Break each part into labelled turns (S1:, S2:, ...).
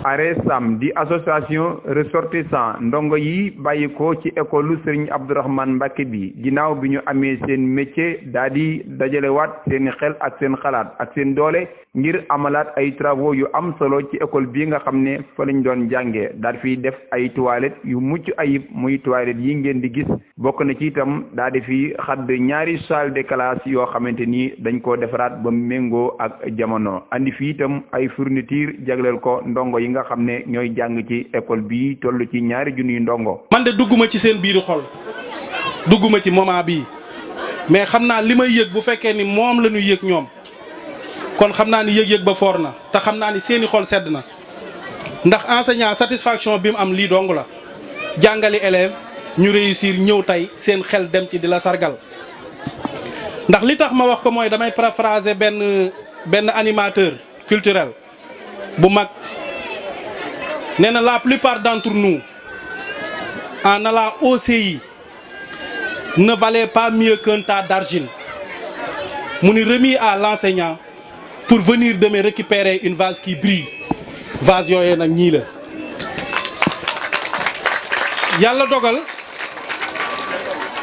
S1: ARESAM di association ressortissant ndongo yi bàyyi ko ci école Serigne Abdourahmane Mbacké bi ginnaaw bi ñu amee seen métier daal di dajalewaat seen xel ak seen xalaat ak seen doole ngir amalaat ay travaux yu am solo ci école bi nga xam ne fa lañ doon jàngee daal fiy def ay toilettes yu mucc ayib muy toilettes yi ngeen di gis bokk na ci itam daal di fi xadd ñaari salle de classe yoo xamante ni dañ koo defaraat ba méngoo ak jamono andi fi itam ay fourniture jagleel ko ndongo yi nga xam ne ñooy jàng ci école bi toll ci ñaari junniy ndongo.
S2: man de dugguma ci seen biiru xol dugguma ci moment bii mais xam naa li may yëg bu fekkee ni moom la ñu yëg ñoom. kon xam naa ni yëg-yëg ba foor na te xam naa ni seeni xol sedd na ndax enseignant satisfaction bi mu am lii dong la jàngali élève ñu réussir ñëw tey seen xel dem ci di la sargal ndax li tax ma wax ko mooy damay paraphraser benn animateur culturel bu mag nee na la plupart d'entre nous en allant au CI ne valait pas mieux qu'un tas d'argile mu ni remis à l'enseignant pour venir demain récupérer une vase qui brille vase yooyee nag ñii la yàlla dogal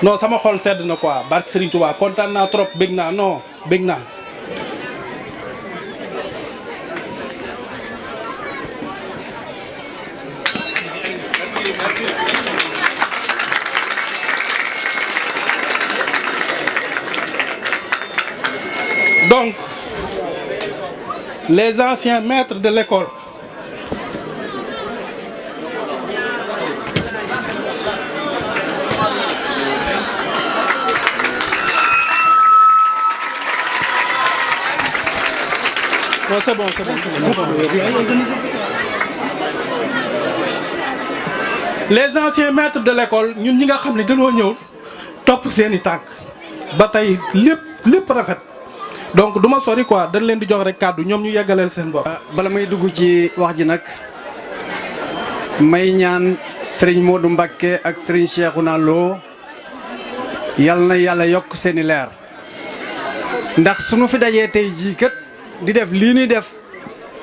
S2: non sama xol sedd na quoi barke Serigne Touba kontaan naa trop bég naa non bég naa donc les anciens maîtres de l'école non c'est bon les anciens maîtres de l'école ñun ñi nga xam ne dañoo ñëw topp seeni tànk ba tey lépp rafet donc du ma sori quoi dañ leen di jox rek kàddu ñoom ñu yeggaleel seen bopp.
S3: bala may dugg ci wax ji nag may ñaan Serigne Modou Mbacké ak Serigne Cheikhouna Lo yal na yàlla yokk seeni leer ndax suñu fi dajee tey jii kat di def lii ñuy def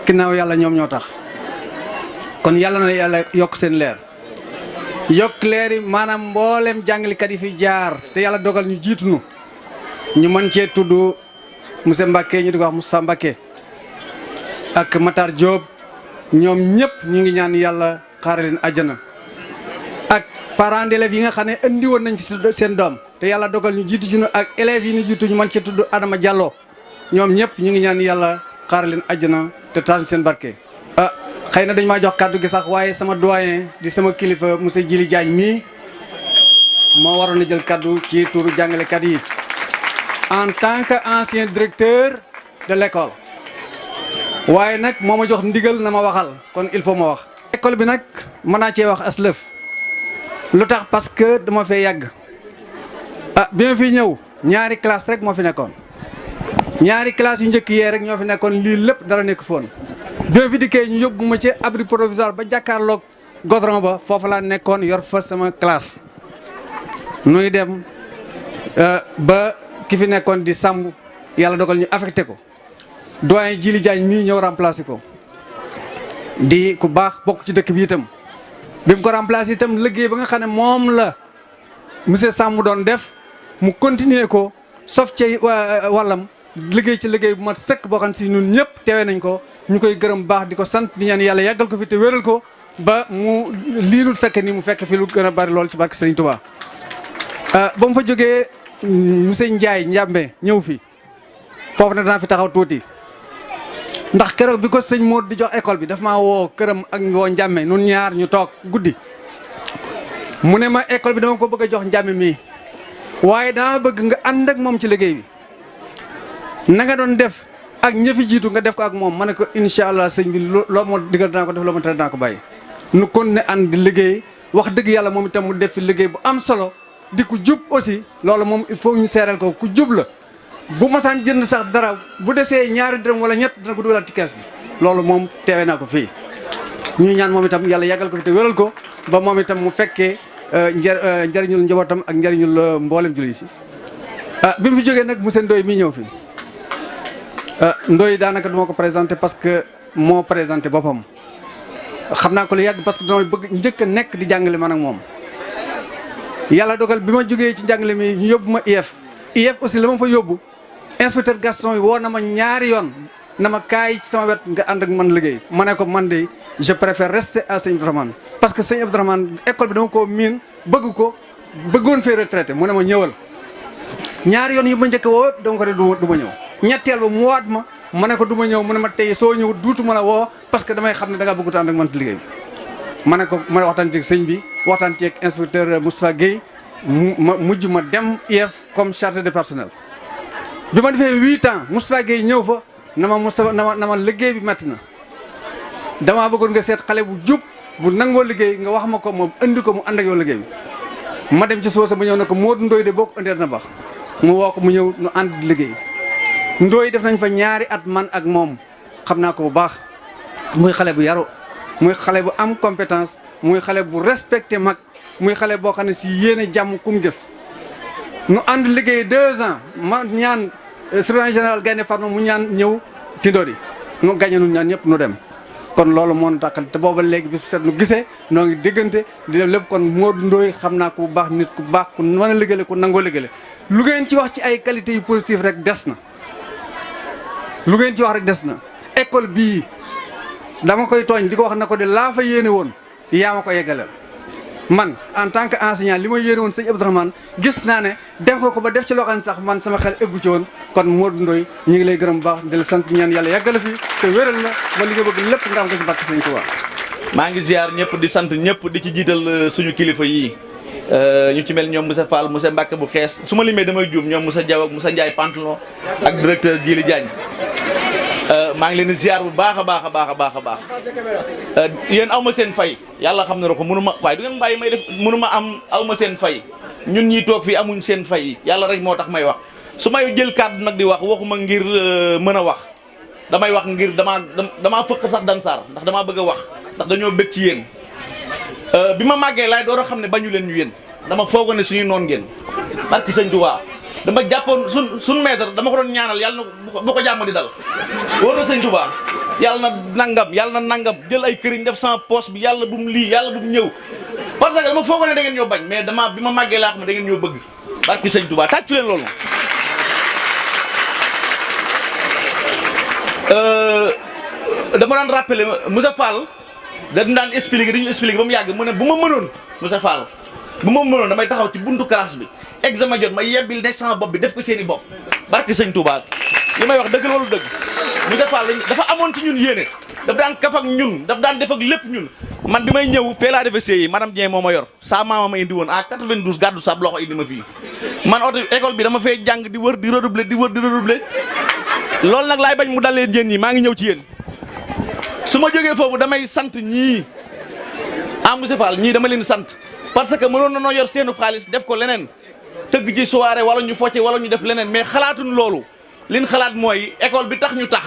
S3: ginnaaw yàlla ñoom ñoo tax kon yàlla na yàlla yokk seen leer yokk leer yi maanaam mboolem jàngalekat yi fi jaar te yàlla dogal ñu jiituñu ñu mën cee tudd. monsieur Mbacké ñu di ko wax Moustapha Mbacké ak Matar Diop ñoom ñëpp ñu ngi ñaan yàlla xaare leen àjjana ak parents d'élèves yi nga xam ne indi woon nañ fi seen doom te yàlla dogal ñu jiitu ci ñu ak élèves yi ñu jiitu ñu mën ci tudd Adama Diallo ñoom ñëpp ñu ngi ñaan yàlla xaare leen àjjana te taal seen barke. xëy na dañ maa jox kàddu gi sax waaye sama doyen di sama kilifa monsieur Djili Diagne mii moo waroon a jël kàddu ci turu jàngalekat yi. en tant que ancien directeur de l'école waaye nag moo ma jox ndigal na ma waxal kon il faut ma wax. école bi nag mën naa cee wax aslëf lu tax parce que dama fee yàgg bi ma fi ñëw ñaari classe rek moo fi nekkoon ñaari classe yu njëkk yee rek ñoo fi nekkoon lii lépp dara nekk foon bi ma fi dikkee ñu yóbbu ma ci abri provisoire ba jàkkaarloog godron ba foofu laa nekkoon yor fa sama classe nuy dem ba. ki fi nekkoon di sàmm yàlla dogal ñu affecté ko doyen Djili Diagne mii ñëw remplacé ko di ku baax bokk ci dëkk bi itam bi mu ko remplacé itam liggéey ba nga xam ne moom la monsieur Samb doon def mu continuer ko sof ci wàllam liggéey ci liggéey bu mat sëkk boo xam ne si ñun ñëpp teewee nañ ko ñu koy gërëm baax di ko sant di ñaan yàlla yàggal ko fi te wéral ko ba mu lii nu fekk ni mu fekk fi lu gën a bari lool ci barke Serigne Touba ba mu fa jógee. monsieur Ndiaye Ndiambe ñëw fi foofu nag danaa fi taxaw tuuti ndax keroog bi ko sëñ Modou di jox école bi daf maa woo këram ak woo Ndiambe nun ñaar ñu toog guddi mu ne ma école bi dama ko bëgg a jox Ndiambe mii waaye dama bëgg nga ànd ak moom ci liggéey bi na nga doon def ak ñëfi jiitu nga def ko ak moom ma ne ko incha allah sëñ bi loo moo digal danaa ko def loo ma tere danaa ko bàyyi nu kon ne ànd di liggéey wax dëgg yàlla moom itam mu def fi liggéey bu am solo di ku jub aussi loolu moom il faut ñu seeral ko ku jub la bu masaan jënd sax dara bu desee ñaari dërëm wala ñett dina ko dugalaat ci kees bi loolu moom teewee naa ko fii ñuy ñaan moom itam yàlla yàggal ko fi te wéral ko ba moom itam mu fekkee njëriñul njabootam ak njëriñul mboolem jullit si bi mu fi jógee nag monsieur Ndoye mii ñëw fi Ndoye daanaka duma ko présenté parce que moo présenté boppam xam naa ko lu yàgg parce que dama bëgg njëkk a nekk di jàngale man ak moom. yàlla dogal bi ma jógee ci njàngale mi ñu yóbbu ma IEF aussi la ma fa yóbbu inspecteur Gaston yi woo na ma ñaari yoon na ma kaay ci sama wet nga ànd ak man liggéey ma ne ko man de je préfère rester à Sëñ Abdourahmane parce que Sëñ Abdourahmane école bi dama koo miin bëgg ko bëggoon fee retraité mu ne ma ñëwal. ñaari yoon yi ma njëkk woo donc rek du ma ñëw ñetteel ba mu waat ma ne ko du ma ñëw mu ne ma tey soo ñëw duutu ma la woo parce que damay xam ne da ngaa bëgg ànd ak man liggéey bi. ma ne ko ma waxtaan ci sëñ bi waxtaan ci ak inspecteur Moustapha Guèye ma mujj ma dem IEF comme chargé de personnel. bi ma defee 8 ans Moustapha Guèye ñëw fa na ma liggéey bi metti na damaa bëggoon nga seet xale bu jub bu nangoo liggéey nga wax ma ko moom indi ko mu ànd ak yow liggéey bi. ma dem ci suuf sa ba ñëw ne ko Modou Ndoye de boo ko indee na baax mu woo ko mu ñëw nu ànd di liggéey Ndoye def nañ fa ñaari at man ak moom xam naa ko bu baax muy xale bu yaru muy xale bu am compétence muy xale bu respecté mag muy xale boo xam ne si yéene jàmm kum gis nu ànd liggéey 2 ans ma ñaan surveillant général Gaynde Fatma mu ñaan ñëw Tindodi nu gañe nu ñaan ñëpp nu dem kon loolu moo nu tàkkal te booba léegi bis set nu gisee noo ngi diggante di def lépp kon Modou Ndoye xam naa ko bu baax nit ku baax ku mën a liggéeyal ku nangoo liggéeyal lu ngeen ci wax ci ay qualité yu positif rek des na lu ngeen ci wax rek des na école bii dama koy tooñ di ko wax na ko de laa fa yéene woon yaa ma ko yeggaleel man en tant que enseignant li ma yéene woon sëñ Abdourahmane gis naa ne def nga ko ba def ci loo xam ne sax man sama xel eggu ci woon kon Modou Ndoye ñu ngi lay gërëm bu baax di la sant ñaan yàlla yàggala fi te wéral la ba li nga bëgg lépp nga am ko ci barke Sëñ Tuubaa.
S4: maa ngi ziar ñëpp di sant ñëpp di ci jiital suñu kilifa yii ñu ci mel ñoom Moussa Fall Moussa Mbacke bu xees su ma limee damay juum ñoom Moussa Diaw ak Moussa Ndiaye Pantalon ak directeur Djili Diagne maa ngi leen di ziar bu baax a baax a baax a baax a baax yéen aw ma seen fay yàlla xam na ko mënu ma waaye du ngeen bàyyi may def mënu ma am aw ma seen fay ñun ñii toog fii amuñ seen fay yàlla rek moo tax may wax su may jël kàddu nag di wax waxuma ngir mën a wax damay wax ngir damaa fëkk sax dansaar ndax damaa bëgg a wax ndax dañoo bëgg ci yéen bi ma màggee laay door a xam ne bañu leen ñu yéen dama foogoon ne suñuy noon ngeen barki Sëñ Tuubaa dama jàppoon suñ maître dama ko doon ñaanal yàlla na bu ko jàmm di dal wóor na Sëñ Tuubaa yàlla na nangam jël ay këriñ def sama poche bi yàlla bu mu lii yàlla bu mu ñëw parce que dama foogoon ne da ngeen ñoo bañ mais bi ma màggee laa xam ne da ngeen ñoo bëgg barki Sëñ Tuubaa tàccu leen loolu dama daan rappelé Moussa Fall dañu daan expliqué ba mu yàgg mu ne bu ma mënoon Moussa Fall bu ma mënoon damay taxaw ci buntu classe bi examen jot ma yebbil nekk sama bopp bi def ko seen i bopp barki Sëñ Tuubaa li may wax dëgg loolu dëgg Moussa Fall dafa amoon ci ñun yéene daf daan kaf ak ñun daf daan def ak lépp ñun man bi may ñëw fee laa defee CI madame Dieng moo ma yor sa maama ma indi woon en 92 gàddu sab loxo indi ma fii man oto école bi dama fee jàng di wër di redoubler loolu nag laay bañ mu dal leen yéen ñi maa ngi ñëw ci yéen su ma jógee foofu damay sant ñii Moussa Fall ñii dama leen sant parce que mënoon na noo yor seenu xaalis def ko leneen tëgg ci soirée wala ñu focce wala ñu def leneen mais xalaatuñ loolu liñ xalaat mooy école bi tax ñu tax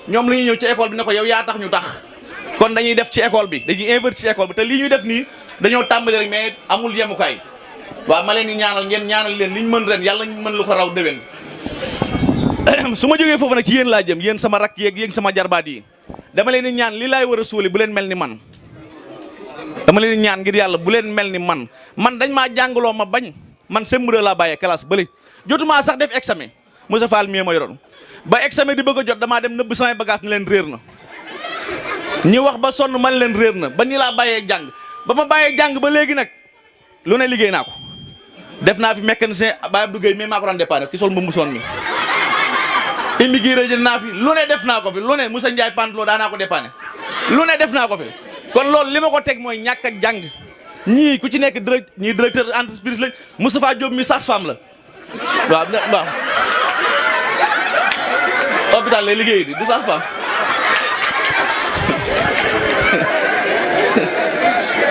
S4: ñoom la ñuy ñëw ci école bi ne ko yow yaa tax ñu tax kon dañuy def ci école bi dañuy investir ci école bi te lii ñuy def nii dañoo tàmbali rek mais amul yemukaay waaw ma leen di ñaanal ngeen ñaanal leen liñ mën ren yàlla ñu mën lu ko raw déwén su ma jógee foofu nag ci yéen laa jëm yéen sama rakk yeeg yéen sama jarbaat yi dama leen di ñaan li laay war a suuli bu leen mel ni man dama leen di ñaan ngir yàlla bu leen mel ni man dañ maa jàngaloo ma bañ man sembre laa bàyyee classe bële jotumaa sax def examen Moussa Fall mii ma yoroon ba examen di bëgg a jot damaa dem nëbb samay bagage ni leen réer na ñi wax ba sonn man leen réer na ba ni laa bàyyee jàng ba ma bàyyee jàng ba léegi nag lu ne liggéey naa ko def naa fi mécanicien Baye Abdou Gueye mais maa ko daan dépanner ki sol mba musoon mi immigré jël naa fi lu ne def naa ko fi lu ne Moussa Ndiaye Pantalon daa naa ko dépanner lu ne def naa ko fi kon loolu li ma ko teg mooy ñàkk ak jàng ñii ku ci nekk ñii directeur entreprise lañ Moustapha Diop mi sage-femme la waaw hôpital lay liggéey di du sage-femme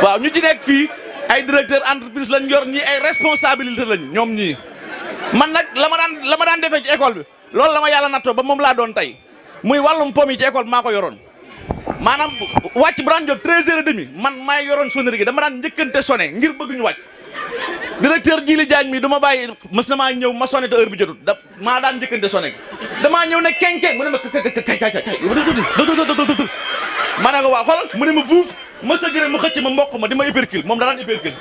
S4: waaw ñu ci nekk fii ay directeur entreprise lañ yor ñii ay responsabilité lañ ñoom ñii man nag la ma daan defee ci école bi loolu la ma yàlla nattoo ba moom laa doon tey muy wàllum pom yi ci école bi maa ko yoroon maanaam wàcc bu daan jot 13h30 man maay yoroon sonnerie gi dama daan njëkkante sonné ngir bëgg ñu wàcc directeur Djili Diagne mi du ma bàyyi mës na maa ñëw ma sonné te heure bi jotut maa daan njëkkante sonné gi damaa ñëw ne kenke mu ne ma kay ma ne ko waa xool mu ne ma fuuf ma sa gërëm mu xëcc ma mboq ma di ma hypercule moom da daan hypercule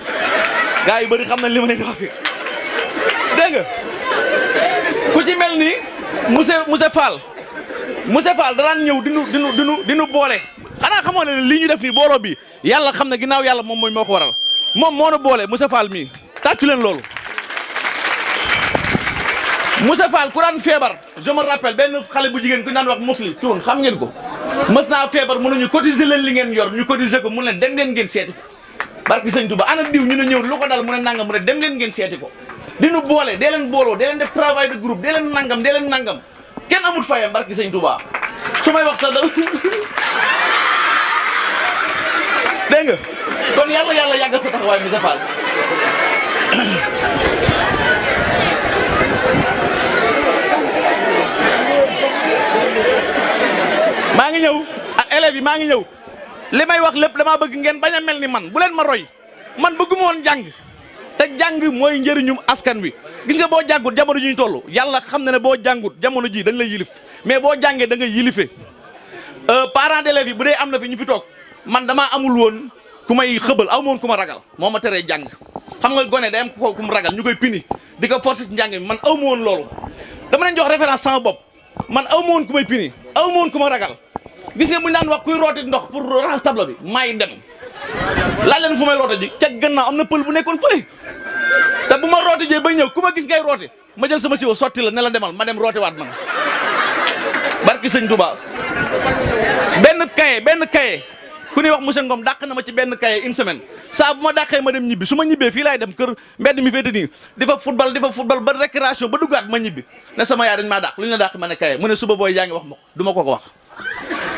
S4: gars yu bëri xam nañ li ma leen di wax fi dégg nga ku ci mel ni monsieur Fall da daan ñëw dinu boole xanaa xamoo ne lii ñu def nii booloo bi yàlla xam ne ginnaaw yàlla moom mooy moo ko waral moom moo na boole monsieur Fall mii tàccu leen loolu monsieur Fall ku daan feebar je me rappelle benn xale bu jigéen ku ñu daan wax musli tuun xam ngeen ko mës naa feebar mu ne ñu cotiser leen li ngeen yor ñu cotiser ko mu ne dem leen ngeen seeti ko barki sëñ Touba ana diw ñu ne ñëw lu ko dal mu ne nangam mu ne dem leen ngeen seeti ko dinu boole dee leen booloo dee leen def travail de groupe dee leen nangam kenn amut fayam barki sëñ Touba su may wax sax da dégg nga kon yàlla yàggal sa taxawaay monsieur Fall maa ngi ñëw ak élèves yi maa ngi ñëw li may wax lépp damaa bëgg ngeen bañ a mel ni man bu leen ma roy man bëgguma woon jàng te jàng mooy njëriñum askan wi gis nga boo jàngut jamono ji ñu toll yàlla xam na ne boo jàngut jamono ji dañ lay yilif mais boo jàngee da ngay yilife parents d'élèves yi bu dee am na fi ñu fi toog man damaa amul woon ku may xëbal aw ma woon ku ma ragal moo ma teree jàng xam nga gone day am ku mu ragal ñu koy pini di ko forcer ci njàng mi man aw ma woon loolu dama leen jox référence sama bopp man aw ma woon ku may pini aw ma woon ku ma ragal gis nga mu daan wax kuy rooti ndox pour raxas table bi maay dem laaj leen fu may rooti ji ca gannaaw am na pël bu nekkoon fële te bu ma rooti jee ba ñëw ku ma gis ngay rooti ma jël sama siwo sotti la ne la demal ma dem rooti waat man barki sëñ Touba benn kaye ku ñuy wax monsieur Ngom dàq na ma ci benn kaye une semaine saa bu ma dàqee ma dem ñibbi su ma ñibbee fii laay dem kër mbedd mi féete nii di fa football ba récréation ba duggaat ma ñibbi ne sama yaay dañ maa dàq lu ñu la dàq ma ne kaye mu ne suba booy yaa ngi wax ma du ma ko wax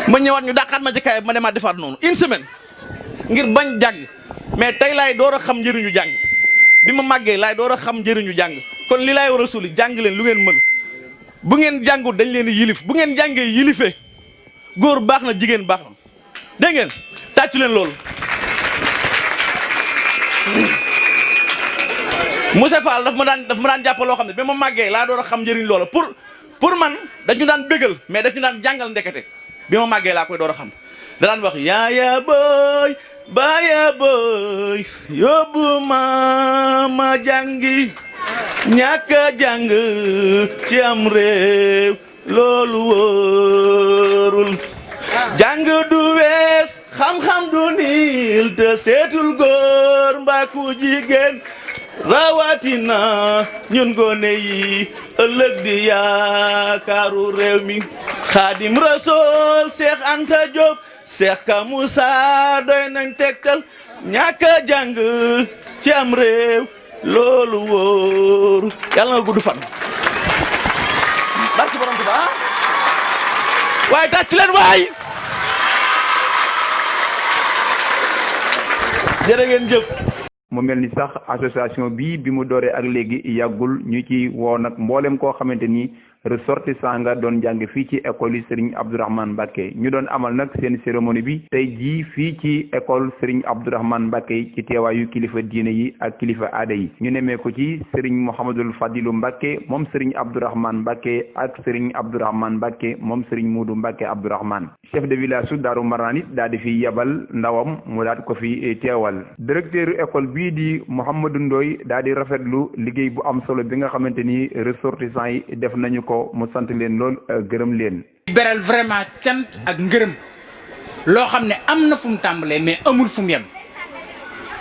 S4: ma ñëwaat ñu dàqaat ma ci kaye ma demaat defaat noonu une semaine ngir bañ jàng mais tey laay door a xam njëriñu jàng bi ma màggee laay door a xam njëriñu jàng kon li laay war a suuli jàng leen lu ngeen mën bu ngeen jàngut dañ leen di yilif bu ngeen jàngee yilifee góor baax na jigéen baax na dégg ngeen tàccu leen loolu monsieur Fall daf ma daan jàppal loo xam ne ba ma màggee laa door a xam njëriñ loola pour man dañu daan bégal mais dañu daan jàngal ndekete bi ma màggee laa koy door a xam da daan wax yaaya booy baaya booy yóbbu ma jàngi ñàkk a jàng ci am réew loolu wóorul jàng du wees xam-xam du niil te seetul góor mbaa ku jigéen rawatina ñun gone yi ëllëg di yaakaaru réew mi Xaadim Rasool Seex Anta Diop Seex Ka Musa doy nañ tegtal ñàkk a jàng ci am réew loolu wóoru yàlla nga gudd fan barki borom Tuubaa waaye tàcc leen waay jërë ngeen jëf
S1: mu mel ni sax association bi mu dooree ak léegi yàggul ñu ci woo nag mboolem koo xamante ni ressortissant nga doon jàng fii ci école yi Serigne Abdourahmane Mbacké ñu doon amal nag seen cérémonie bi tey jii fii ci école Serigne Abdourahmane Mbacké ci teewaayu kilifa diine yi ak kilifa aada yi ñu nemee ko ci Serigne Mouhamadul Fadilou Mbacké moom Serigne Abdourahmane Mbacké ak Serigne Abdourahmane Mbacké moom Serigne Moudou Mbacké Abdourahmane chef de village su Daaru Marnaan it daal di fi yebal ndawam mu daal ko fi teewal directeur école bii di Mouhamadou Ndoye daal di rafetlu liggéey bu am solo bi nga xamante ni ressortissant yi def nañu ko mu sant leen lool gërëm leen.
S5: beral vraiment cant ak ngërëm loo xam ne am na fu mu tàmbalee mais amul fu mu yem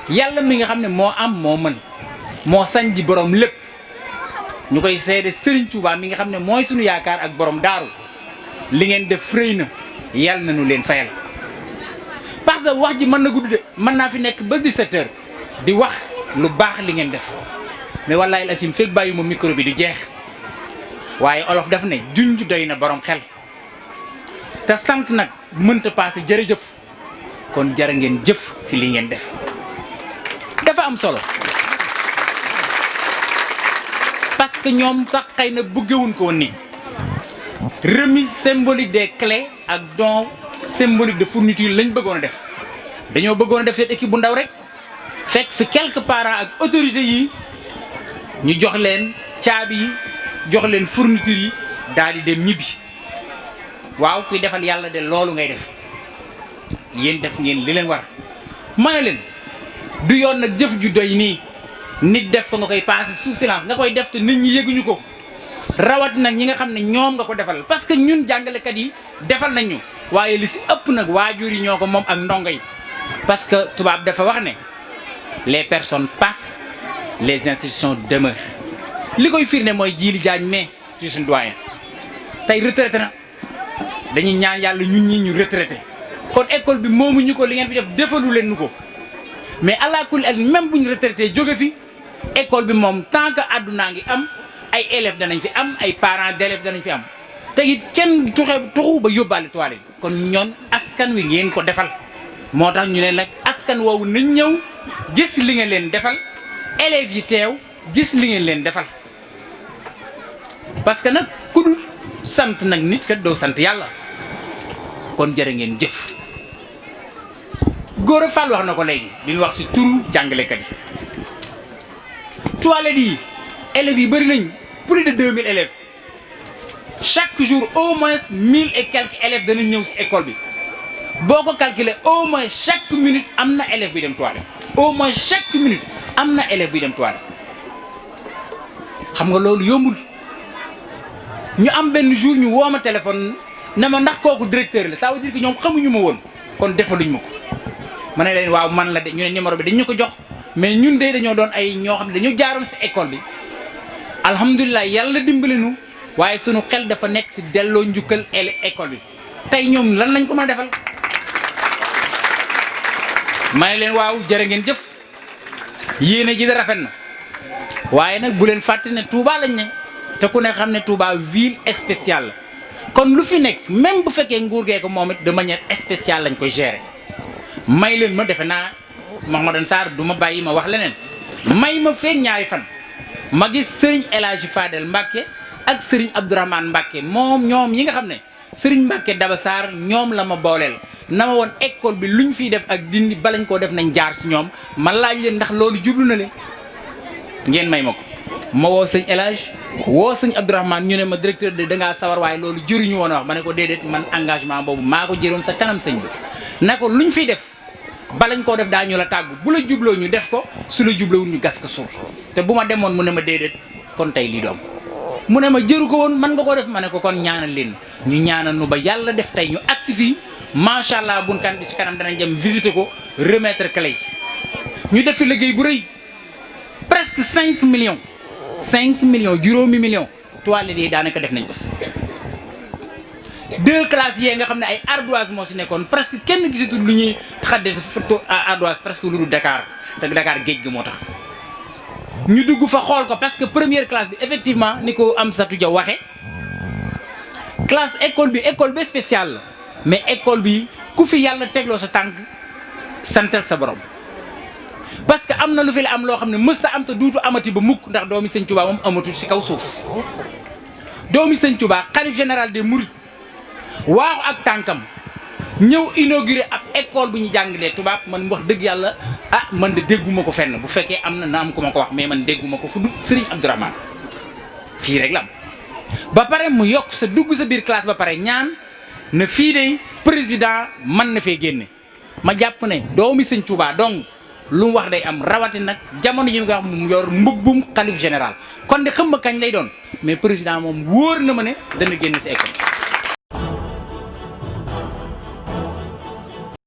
S5: yàlla mi nga xam ne moo am moo mën moo sañ ji borom lépp ñu koy seede Serigne Touba mi nga xam ne mooy suñu yaakaar ak borom daaru li ngeen def rëy na yàlla na nu leen fayal. parce que wax ji mën na gudd de mën naa fi nekk ba 17h di wax lu baax li ngeen def mais wallaahi asim fekk bàyyi ma micro bi di jeex. waaye olof daf ne junj doy na borom xel te sant nag mënta paase jërëjëf kon jërë ngeen jëf si li ngeen def dafa am solo parce que ñoom sax xëy na bëggewuñ ko woon nii remise symbolique des clés ak don symbolique de fourniture lañ bëggoon a def dañoo bëggoon a def seen équipe bu ndaw rek fekk fi quelques parents ak autorités yi ñu jox leen caabi yi jox leen fourniture yi daal di dem ñibbi waaw kuy defal yàlla de loolu ngay def yéen def ngeen li leen war ma ne leen du yoon nag jëf ju doy nii nit def ko nga koy passer sous silence nga koy def te nit ñi yëguñu ko rawat nag ñi nga xam ne ñoom nga ko defal parce que ñun jàngalekat yi defal nañ ñu waaye li si ëpp nag waajur yi ñoo ko moom ak ndongo yi parce que tubaab dafa wax ne les personnes passent les institutions demeurent li koy firnde mooy Djily Diagne mais ci suñu doyen tey retraité na dañuy ñaan yàlla ñun ñii ñu retraité kon école bi moomuñu ko li ngeen fi def defalu leen nu ko mais allah kulli al même bu ñu retraité jóge fi école bi moom tant que àddunaa ngi am ay élèves danañ fi am ay parents d'élèves danañ fi am te it kenn tuxu ba yóbbaale toile bi kon ñoon askan wi ngeen ko defal moo tax ñu ne nag askan woowu nañ ñëw gis li ngeen leen defal élèves yi teew gis li ngeen leen defal parce que nag ku dul sant nag nit kat doo sant yàlla kon jërë ngeen jëf Gora Fall wax na ko léegi li ñu wax ci turu jàngalekat yi toilettes yi élèves yi bëri nañ plus de 2000 élèves chaque jour au moins 1000 et quelques élèves danañ ñëw ci école bi boo ko calculer au moins chaque minute am na élève bi dem toilette au moins chaque minute am na élève bi dem toilette xam nga loolu yombul ñu am benn jour ñu woo ma téléphone ne ma ndax kooku directeur la ça veut dire que ñoom xamuñu ma woon kon defaluñ ma ko ma ne leen waaw man la de ñu ne numéro bi dañ ñu ko jox mais ñun de dañoo doon ay ñoo xam ne dañoo jaaroon ci école bi alhamdulilah yàlla dimbali nu waaye sunu xel dafa nekk ci delloo njukkal école bi tey ñoom lan lañ ko mën a defal ma ne leen waaw jërë ngeen jëf yéene ji da rafet na waaye nag bu leen fàtte ne Touba lañ ne te ku ne xam ne Touba ville spéciale la kon lu fi nekk même bu fekkee nguur gee ko moom it de manière spéciale lañ koy gérer may leen ma defe naa Mouhamadou Sarr du ma bàyyi ma wax leneen may ma feeg ñaari fan ma gis Serigne El Hadji Fadel Mbacke ak Serigne Abdourahmane Mbacke ñoom yi nga xam ne Serigne Mbacke Daba Sarr ñoom la ma booleel na ma woon école bi luñ fiy def ak dindi balañ koo def nañ jaar si ñoom ma laaj leen ndax loolu jublu na leen ngeen may ma ko ma woo sëñ El Hadji woo sëñ Abdourahmane ñu ne ma directeur de dangaa sawar waaye loolu jëriñu woon a wax ma ne ko déedéet man engagement boobu maa ko jëroon sa kanam sëñ bi ne ko luñ fiy def balañ koo def daañu la tàggu bu la jubloo ñu def ko su la jublowul ñu gas ko suuf te bu ma demoon mu ne ma déedéet kon tey lii doom mu ne ma jëru ko woon man nga koo def ma ne ko kon ñaanal leen ñu ñaanal nu ba yàlla def tey ñu agsi fii macha allah buñ kan bi si kanam danañ dem visiter ko remettre clé yi ñu def fi liggéey bu rëy presque 5 millions juróomi millions toilettes yi daanaka def nañ ko si 2 classes yee nga xam ne ay ardoise moo si nekkoon presque kenn gisatul lu ñuy xadde ardoise presque lu dul Dakar te Dakar géej gi moo tax ñu dugg fa xool ko parce que première classe bi effectivement ni ko Amsatou Dia waxe classe école bi spéciale la mais école bi ku fi yàlla tegloo sa tànk santal sa borom parce que am na lu fi la am loo xam ne mës sa am te duutu amati ba mukk ndax doomi sëñ Touba moom amatul si kaw suuf doomi sëñ Touba xalif général des Mourides waaxu ak tànkam ñëw inauguré ab école bu ñu jàngalee tubaab man wax dëgg yàlla man de dégguma ko fenn bu fekkee am na am ku ma ko wax mais man dégguma ko fu du Serigne Abdourahmane fii rek la am ba pare mu yokk sa dugg sa biir classe ba pare ñaan na fii de président mën na fee génne ma jàpp ne doomi sëñ Touba donc lu mu wax day am rawati nag jamono ji nga wax mu yor mbubbum xalif général kon de xam ma kañ lay doon mais président moom wóor na ma ne dana génn si école